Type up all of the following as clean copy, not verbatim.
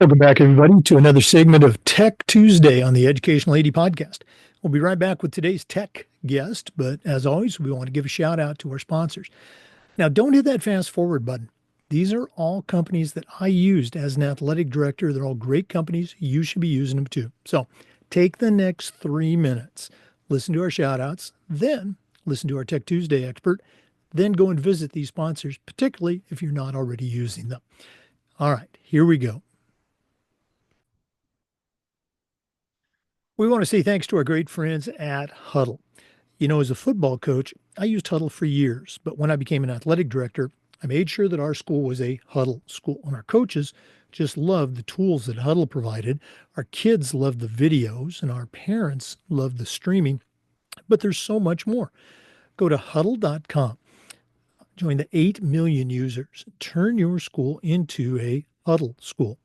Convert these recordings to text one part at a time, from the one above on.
Welcome back, everybody, to another segment of Tech Tuesday on the Educational AD Podcast. We'll be right back with today's tech guest, but as always, we want to give a shout out to our sponsors. Now, don't hit that fast forward button. These are all companies that I used as an athletic director. They're all great companies. You should be using them too. So take the next 3 minutes, listen to our shout outs, then listen to our Tech Tuesday expert, then go and visit these sponsors, particularly if you're not already using them. All right, here we go. We want to say thanks to our great friends at Huddle. You know, as a football coach, I used Huddle for years, but when I became an athletic director, I made sure that our school was a Huddle school. And our coaches just loved the tools that Huddle provided. Our kids loved the videos, and our parents loved the streaming. But there's so much more. Go to huddle.com. Join the 8 million users. Turn your school into a Huddle school.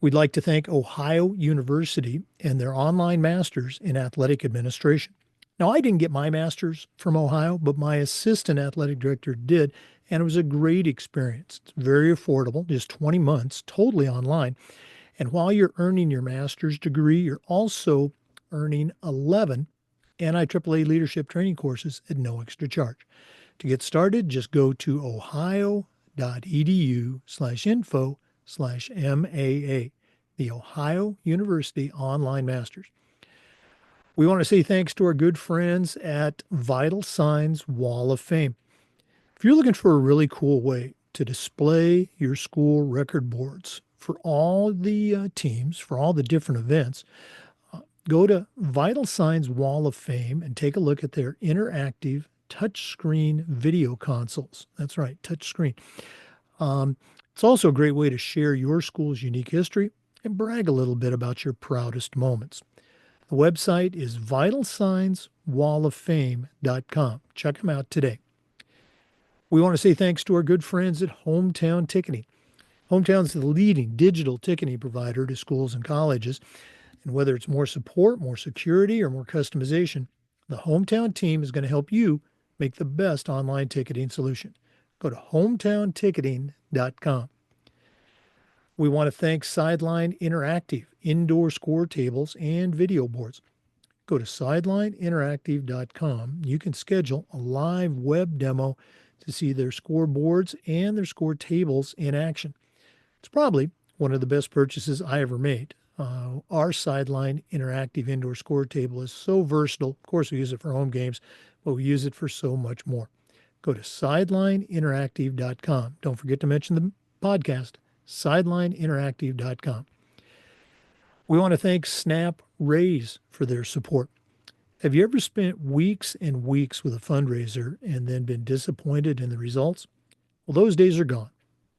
We'd like to thank Ohio University and their online masters in athletic administration. Now, I didn't get my master's from Ohio, but my assistant athletic director did, and it was a great experience. It's very affordable, just 20 months, totally online. And while you're earning your master's degree, you're also earning 11 NIAAA leadership training courses at no extra charge. To get started, just go to ohio.edu/info/MAA, the Ohio University Online Masters. We want to say thanks to our good friends at Vital Signs Wall of Fame. If you're looking for a really cool way to display your school record boards for all the teams, for all the different events, go to Vital Signs Wall of Fame and take a look at their interactive touchscreen video consoles. That's right, touchscreen. It's also a great way to share your school's unique history and brag a little bit about your proudest moments. The website is vitalsignswalloffame.com. Check them out today. We want to say thanks to our good friends at Hometown Ticketing. Hometown's the leading digital ticketing provider to schools and colleges. And whether it's more support, more security, or more customization, the Hometown team is going to help you make the best online ticketing solution. Go to hometownticketing.com. We want to thank Sideline Interactive, indoor score tables and video boards. Go to sidelineinteractive.com. You can schedule a live web demo to see their scoreboards and their score tables in action. It's probably one of the best purchases I ever made. Our Sideline Interactive indoor score table is so versatile. Of course, we use it for home games, but we use it for so much more. Go to sidelineinteractive.com. Don't forget to mention the podcast, sidelineinteractive.com. We want to thank Snap Raise for their support. Have you ever spent weeks and weeks with a fundraiser and then been disappointed in the results? Well, those days are gone.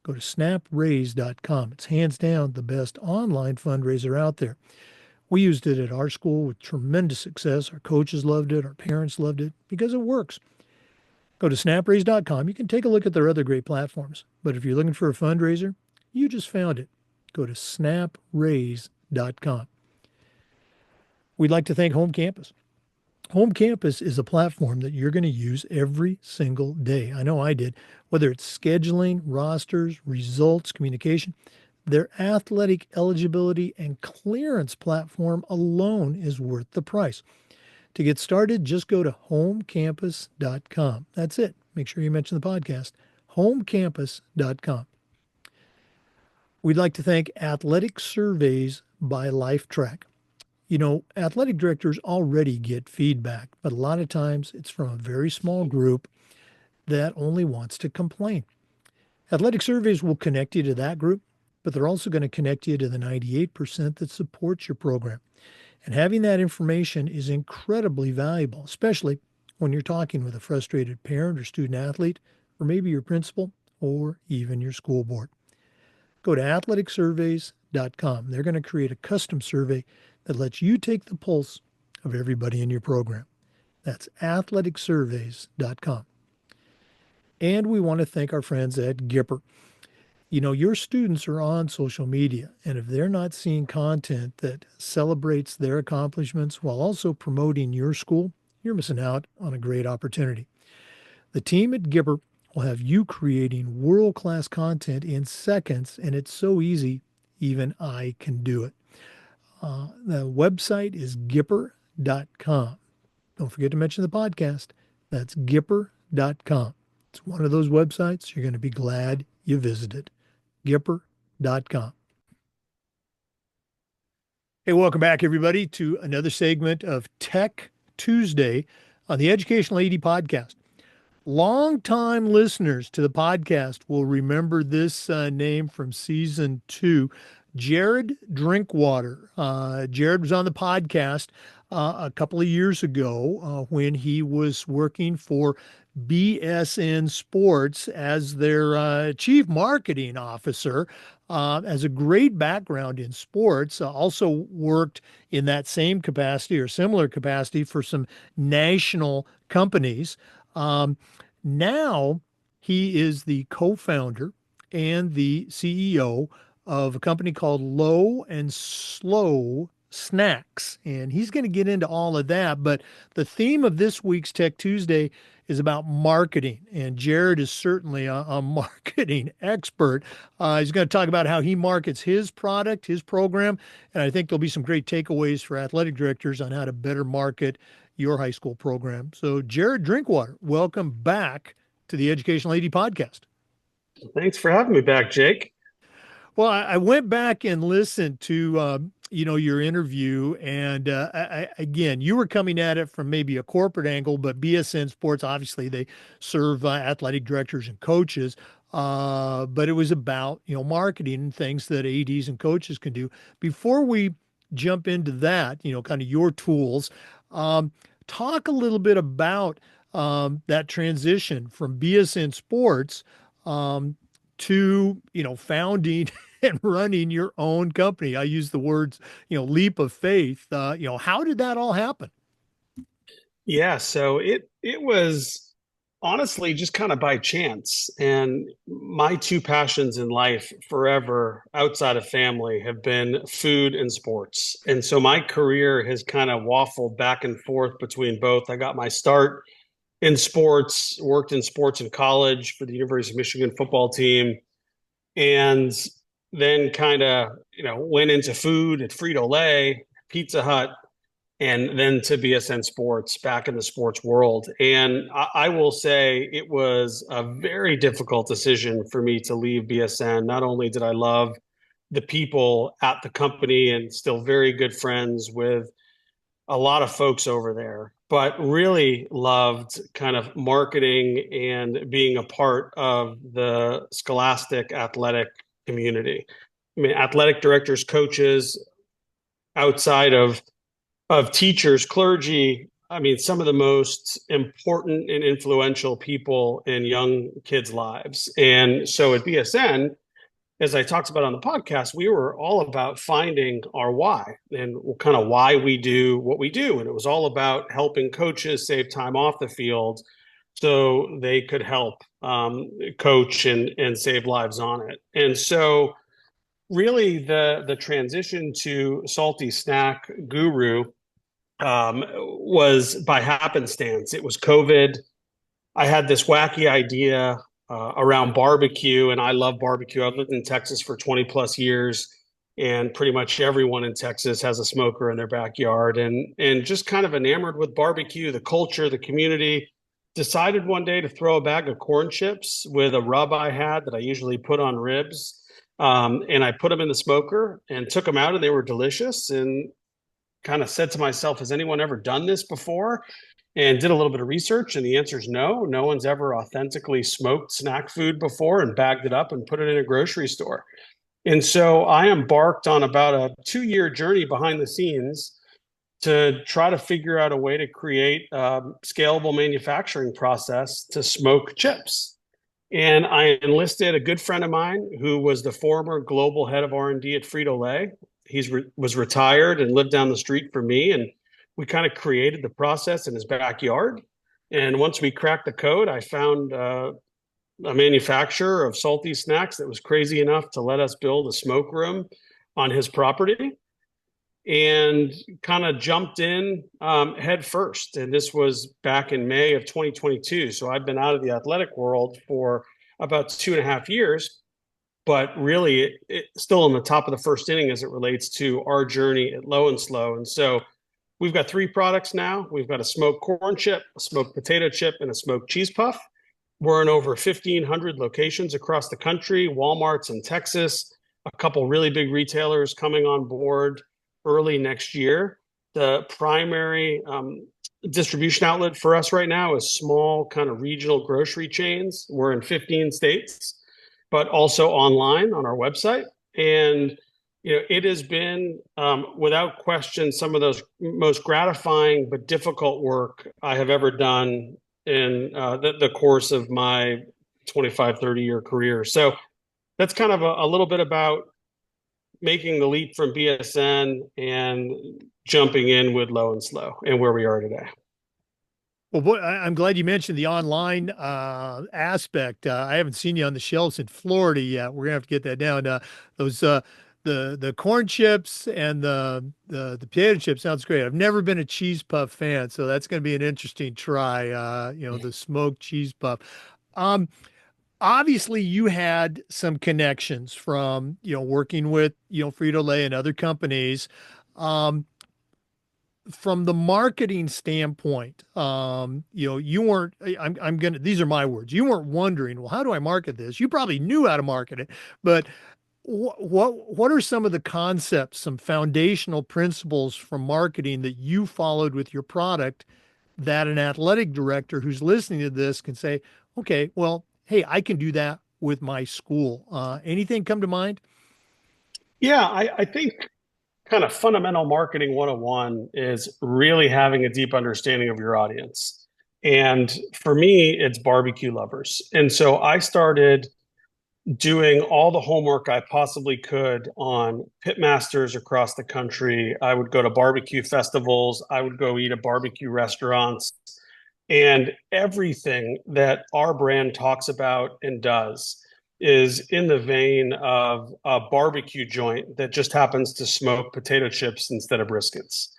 Go to snapraise.com. It's hands down the best online fundraiser out there. We used it at our school with tremendous success. Our coaches loved it. Our parents loved it because it works. Go to snapraise.com. You can take a look at their other great platforms. But if you're looking for a fundraiser, you just found it. Go to snapraise.com. We'd like to thank Home Campus. Home Campus is a platform that you're going to use every single day. I know I did. Whether it's scheduling, rosters, results, communication, their athletic eligibility and clearance platform alone is worth the price. To get started, just go to homecampus.com. That's it. Make sure you mention the podcast, homecampus.com. We'd like to thank Athletic Surveys by LifeTrack. You know, athletic directors already get feedback, but a lot of times it's from a very small group that only wants to complain. Athletic Surveys will connect you to that group, but they're also going to connect you to the 98% that supports your program. And having that information is incredibly valuable, especially when you're talking with a frustrated parent or student athlete, or maybe your principal, or even your school board. Go to athleticsurveys.com. They're going to create a custom survey that lets you take the pulse of everybody in your program. That's athleticsurveys.com. And we want to thank our friends at Gipper. You know, your students are on social media, and if they're not seeing content that celebrates their accomplishments while also promoting your school, you're missing out on a great opportunity. The team at Gipper will have you creating world-class content in seconds, and it's so easy, even I can do it. The website is Gipper.com. Don't forget to mention the podcast. That's Gipper.com. It's one of those websites you're going to be glad you visited. Gipper.com. Hey, welcome back, everybody, to another segment of Tech Tuesday on the Educational AD podcast. Longtime listeners to the podcast will remember this name from season 2, Jered Drinkwater. Jered was on the podcast a couple of years ago when he was working for BSN Sports as their chief marketing officer. Has a great background in sports, also worked in that same capacity or similar capacity for some national companies. Now he is the co-founder and the CEO of a company called Low and Slow Snacks. And he's going to get into all of that. But the theme of this week's Tech Tuesday is about marketing. And Jered is certainly a marketing expert. He's going to talk about how he markets his product, his program. And I think there'll be some great takeaways for athletic directors on how to better market your high school program. So, Jered Drinkwater, welcome back to the Educational AD podcast. Thanks for having me back, Jake. Well, I went back and listened to your interview, and again, you were coming at it from maybe a corporate angle, but BSN Sports, obviously, they serve athletic directors and coaches. But it was about marketing and things that ADs and coaches can do. Before we jump into that, kind of your tools, talk a little bit about that transition from BSN Sports to founding and running your own company. I use the words leap of faith. How did that all happen? Yeah, so it was honestly just kind of by chance. And my two passions in life forever outside of family have been food and sports. And so my career has kind of waffled back and forth between both. I got my start in sports, worked in sports in college for the University of Michigan football team, and then kind of, went into food at Frito-Lay, Pizza Hut, and then to BSN Sports back in the sports world. And I will say it was a very difficult decision for me to leave BSN. Not only did I love the people at the company and still very good friends with a lot of folks over there, but really loved kind of marketing and being a part of the scholastic athletic community. I mean, athletic directors, coaches, outside of teachers, clergy, I mean, some of the most important and influential people in young kids' lives. And so at BSN, as I talked about on the podcast, we were all about finding our why and kind of why we do what we do. And it was all about helping coaches save time off the field so they could help coach and save lives on it. And so really the transition to Salty Snack Guru was by happenstance. It was COVID. I had this wacky idea around barbecue, and I love barbecue. I've lived in Texas for 20 plus years, and pretty much everyone in Texas has a smoker in their backyard, and just kind of enamored with barbecue, the culture, the community. Decided one day to throw a bag of corn chips with a rub I had that I usually put on ribs, and I put them in the smoker and took them out, and they were delicious. And kind of said to myself, has anyone ever done this before? And did a little bit of research, and the answer is no. No one's ever authentically smoked snack food before and bagged it up and put it in a grocery store. And so I embarked on about a 2-year journey behind the scenes to try to figure out a way to create a scalable manufacturing process to smoke chips. And I enlisted a good friend of mine who was the former global head of R&D at Frito-Lay. Was retired and lived down the street from me, and we kind of created the process in his backyard. And once we cracked the code, I found a manufacturer of salty snacks that was crazy enough to let us build a smoke room on his property, and kind of jumped in head first. And this was back in May of 2022. So I've been out of the athletic world for about 2.5 years. but really it's still in the top of the first inning as it relates to our journey at Low and Slow. And so we've got three products now. We've got a smoked corn chip, a smoked potato chip, and a smoked cheese puff. We're in over 1,500 locations across the country, Walmart's in Texas, a couple really big retailers coming on board early next year. The primary distribution outlet for us right now is small kind of regional grocery chains. We're in 15 states, but also online on our website. And it has been without question some of those most gratifying but difficult work I have ever done in the course of my 25, 30-year career. So that's kind of a little bit about making the leap from BSN and jumping in with Low and Slow and where we are today. Well, boy, I'm glad you mentioned the online aspect. I haven't seen you on the shelves in Florida yet. We're gonna have to get that down. Those the corn chips and the potato chips sounds great. I've never been a cheese puff fan, so that's gonna be an interesting try. The smoked cheese puff. Um, Obviously, you had some connections from working with Frito-Lay and other companies. Um, from the marketing standpoint, you weren't, I'm gonna, these are my words. You weren't wondering, well, how do I market this? You probably knew how to market it, but what are some of the concepts, some foundational principles from marketing that you followed with your product that an athletic director who's listening to this can say, okay, well, hey, I can do that with my school. Anything come to mind? Yeah, I think kind of fundamental marketing 101 is really having a deep understanding of your audience. And for me, it's barbecue lovers. And so I started doing all the homework I possibly could on pitmasters across the country. I would go to barbecue festivals, I would go eat at barbecue restaurants, and everything that our brand talks about and does is in the vein of a barbecue joint that just happens to smoke potato chips instead of briskets.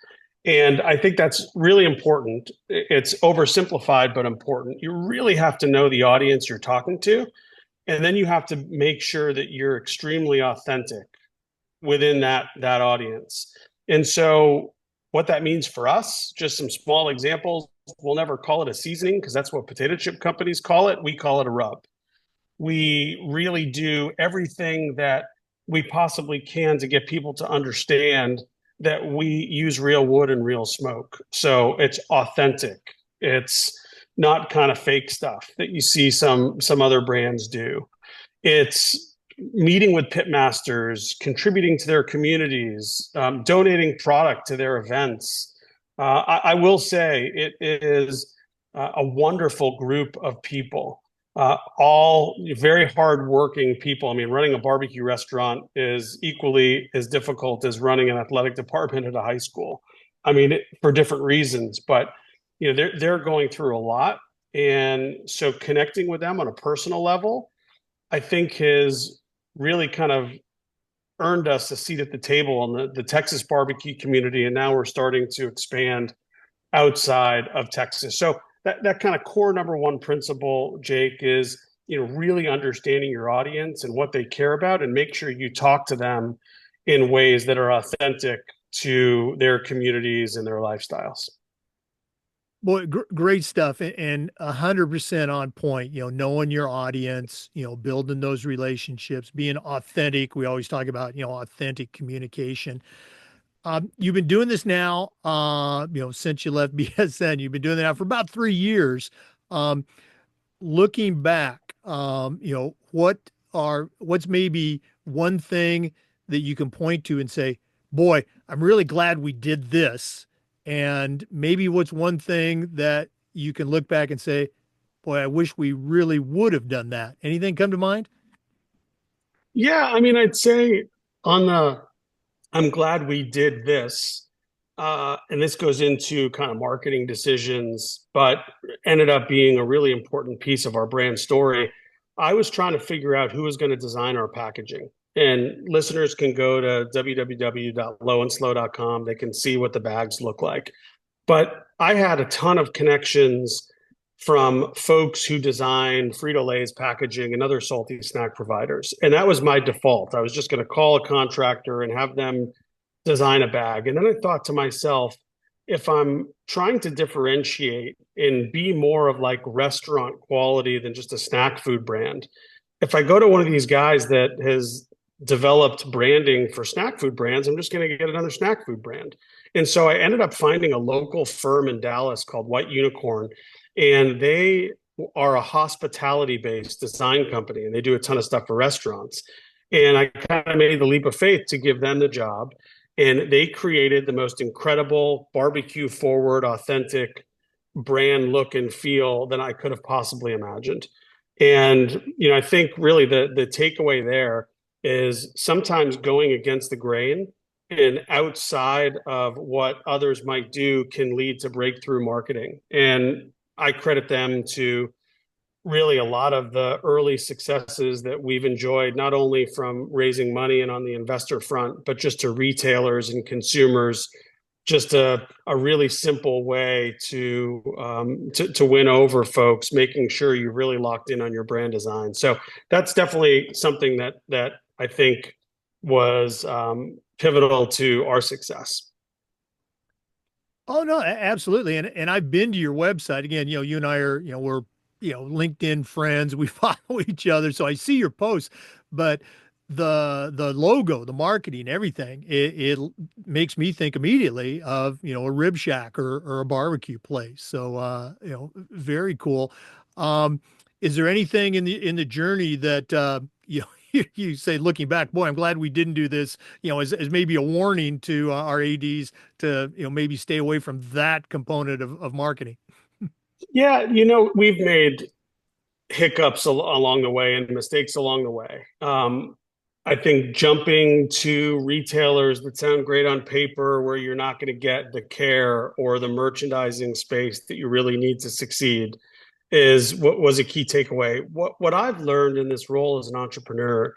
And I think that's really important. It's oversimplified, but important. You really have to know the audience you're talking to. And then you have to make sure that you're extremely authentic within that audience. And so what that means for us, just some small examples. We'll never call it a seasoning because that's what potato chip companies call it. We call it a rub. We really do everything that we possibly can to get people to understand that we use real wood and real smoke. So it's authentic. It's not kind of fake stuff that you see some other brands do. It's meeting with pitmasters, contributing to their communities, donating product to their events. I will say it is a wonderful group of people, all very hardworking people. I mean, running a barbecue restaurant is equally as difficult as running an athletic department at a high school. I mean, for different reasons, but they're going through a lot, and so connecting with them on a personal level, I think has really kind of earned us a seat at the table in the Texas barbecue community, and now we're starting to expand outside of Texas. So that kind of core number one principle, Jake, is really understanding your audience and what they care about, and make sure you talk to them in ways that are authentic to their communities and their lifestyles. Boy, great stuff, and 100% on point. Knowing your audience, building those relationships, being authentic. We always talk about authentic communication. You've been doing this now, since you left BSN. You've been doing that now for about 3 years. Um, Looking back, what's maybe one thing that you can point to and say, boy, I'm really glad we did this. And maybe what's one thing that you can look back and say, boy, I wish we really would have done that. Anything come to mind? Yeah, I mean, I'd say on the I'm glad we did this. And this goes into kind of marketing decisions, but ended up being a really important piece of our brand story. I was trying to figure out who was going to design our packaging. And listeners can go to www.lowandslow.com. They can see what the bags look like. But I had a ton of connections from folks who designed Frito-Lay's packaging and other salty snack providers. And that was my default. I was just going to call a contractor and have them design a bag. And then I thought to myself, if I'm trying to differentiate and be more of like restaurant quality than just a snack food brand, if I go to one of these guys that has developed branding for snack food brands, I'm just going to get another snack food brand. And so I ended up finding a local firm in Dallas called White Unicorn, and they are a hospitality based design company and they do a ton of stuff for restaurants. And I kind of made the leap of faith to give them the job. And they created the most incredible barbecue forward, authentic brand look and feel than I could have possibly imagined. And I think really the takeaway there is sometimes going against the grain and outside of what others might do can lead to breakthrough marketing. And I credit them to really a lot of the early successes that we've enjoyed, not only from raising money and on the investor front, but just to retailers and consumers. Just a really simple way to win over folks, making sure you're really locked in on your brand design. So that's definitely something that I think was pivotal to our success. Oh no, absolutely. And I've been to your website again. You and I are, we're, LinkedIn friends. We follow each other, so I see your posts. But the logo, the marketing, everything, it makes me think immediately of a rib shack or a barbecue place. So very cool. Is there anything in the journey that you say, looking back, boy, I'm glad we didn't do this, as maybe a warning to our ADs to, maybe stay away from that component of marketing? Yeah, we've made hiccups along the way and mistakes along the way. I think jumping to retailers that sound great on paper, where you're not going to get the care or the merchandising space that you really need to succeed, is what was a key takeaway. What I've learned in this role as an entrepreneur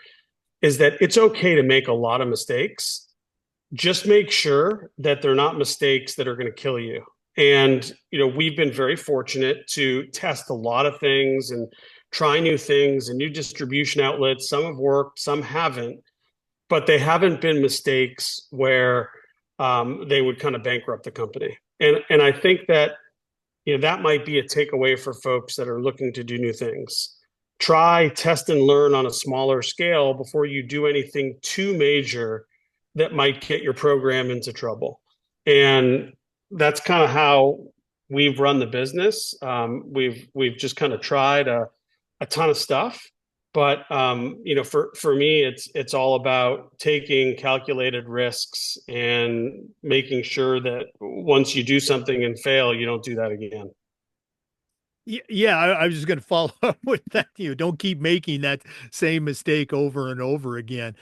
is that it's okay to make a lot of mistakes. Just make sure that they're not mistakes that are going to kill you. And we've been very fortunate to test a lot of things and try new things and new distribution outlets. Some have worked, some haven't, but they haven't been mistakes where they would kind of bankrupt the company. And I think that that might be a takeaway for folks that are looking to do new things. Try, test, and learn on a smaller scale before you do anything too major that might get your program into trouble. And that's kind of how we've run the business. We've just kind of tried a ton of stuff, but for me, it's all about taking calculated risks and making sure that once you do something and fail, you don't do that again. Yeah, I was just going to follow up with that. Don't keep making that same mistake over and over again.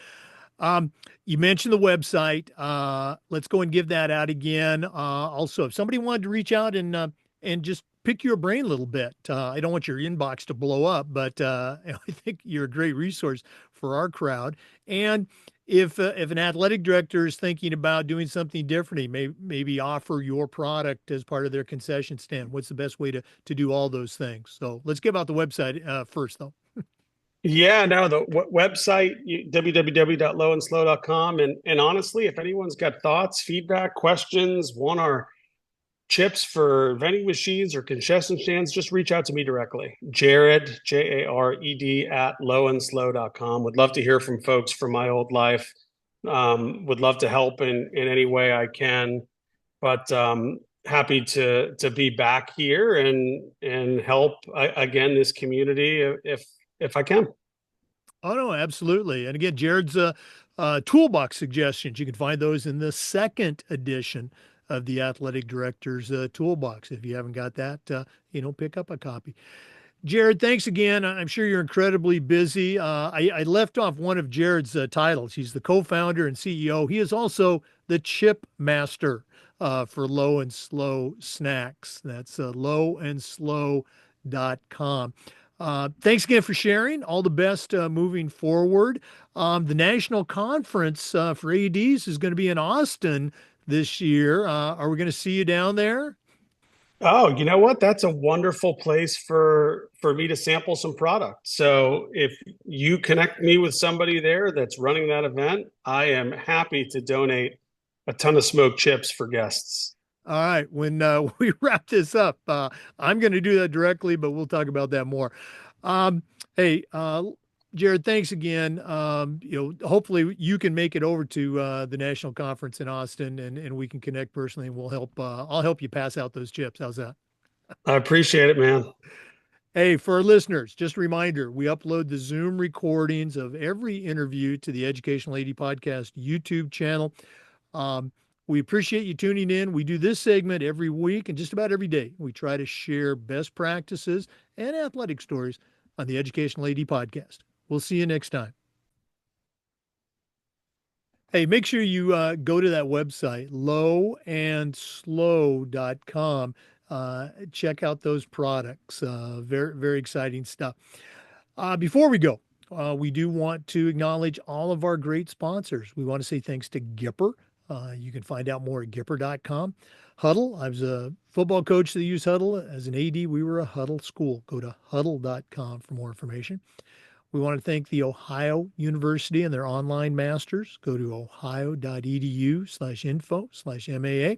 Um, you mentioned the website. Let's go and give that out again. Also, if somebody wanted to reach out and just pick your brain a little bit, I don't want your inbox to blow up, but I think you're a great resource for our crowd. And if an athletic director is thinking about doing something different, he maybe offer your product as part of their concession stand. What's the best way to do all those things? So let's give out the website first, though. Yeah, no, the website, www.lowandslow.com. And honestly, if anyone's got thoughts, feedback, questions, want our chips for vending machines or concession stands, just reach out to me directly. Jered, Jared, at lowandslow.com. Would love to hear from folks from my old life. Would love to help in any way I can. But happy to be back here and help again this community if I can. Oh no, absolutely. And again, Jered's toolbox suggestions, you can find those in the second edition of the Athletic Director's Toolbox. If you haven't got that, pick up a copy. Jered, thanks again. I'm sure you're incredibly busy. I left off one of Jered's titles. He's the co-founder and CEO. He is also the chip master for Low and Slow Snacks. That's lowandslow.com. Thanks again for sharing. All the best moving forward. The national conference for ADs is going to be in Austin this year. Are we going to see you down there? Oh, you know what? That's a wonderful place for me to sample some product. So if you connect me with somebody there that's running that event, I am happy to donate a ton of smoked chips for guests. All right, when we wrap this up, I'm going to do that directly, but we'll talk about that more. Um, hey, Jered, thanks again. Hopefully you can make it over to the national conference in Austin, and we can connect personally, and we'll help. I'll help you pass out those chips. How's that? I appreciate it, man. Hey, for our listeners, just a reminder, we upload the Zoom recordings of every interview to the Educational AD Podcast YouTube channel. Um, we appreciate you tuning in. We do this segment every week and just about every day. We try to share best practices and athletic stories on the Educational AD Podcast. We'll see you next time. Hey, make sure you go to that website, lowandslow.com. Check out those products. Very, very exciting stuff. Before we go, we do want to acknowledge all of our great sponsors. We want to say thanks to Gipper. You can find out more at Gipper.com. Huddle, I was a football coach that used Huddle. As an AD, we were a Huddle school. Go to Huddle.com for more information. We want to thank the Ohio University and their online masters. Go to ohio.edu/info/MAA.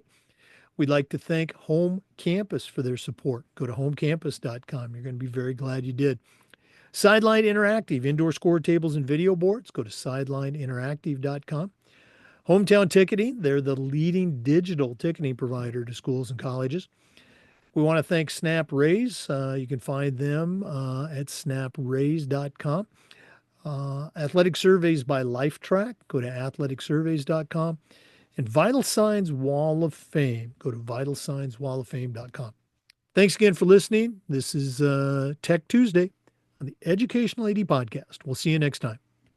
We'd like to thank Home Campus for their support. Go to homecampus.com. You're going to be very glad you did. Sideline Interactive, indoor score tables and video boards. Go to sidelineinteractive.com. Hometown Ticketing, they're the leading digital ticketing provider to schools and colleges. We want to thank Snap Raise. You can find them at snapraise.com. Athletic Surveys by LifeTrack. Go to athleticsurveys.com. And Vital Signs Wall of Fame. Go to vitalsignswalloffame.com. Thanks again for listening. This is Tech Tuesday on the Educational AD Podcast. We'll see you next time.